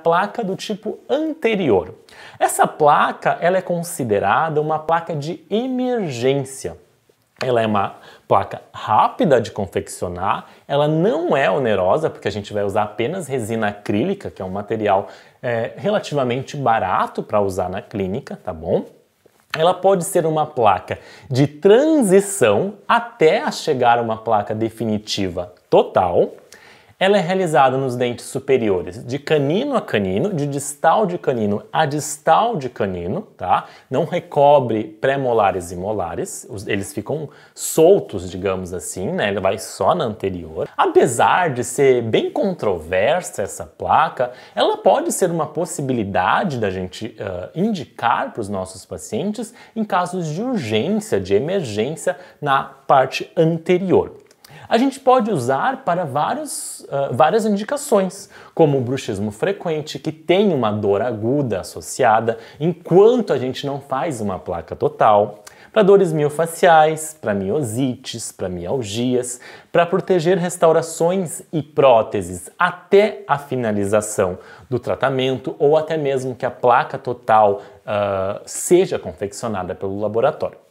placa do tipo anterior. Essa placa ela é considerada uma placa de emergência. Ela é uma placa rápida de confeccionar, ela não é onerosa, porque a gente vai usar apenas resina acrílica, que é um material relativamente barato para usar na clínica, tá bom? Ela pode ser uma placa de transição até chegar a uma placa definitiva total. Ela é realizada nos dentes superiores de canino a canino, de distal de canino a distal de canino, tá? Não recobre pré-molares e molares, eles ficam soltos, digamos assim, né? Ele vai só na anterior. Apesar de ser bem controversa essa placa, ela pode ser uma possibilidade da gente indicar para os nossos pacientes em casos de urgência, de emergência na parte anterior. A gente pode usar para várias indicações, como o bruxismo frequente, que tem uma dor aguda associada, enquanto a gente não faz uma placa total, para dores miofaciais, para miosites, para mialgias, para proteger restaurações e próteses até a finalização do tratamento ou até mesmo que a placa total seja confeccionada pelo laboratório.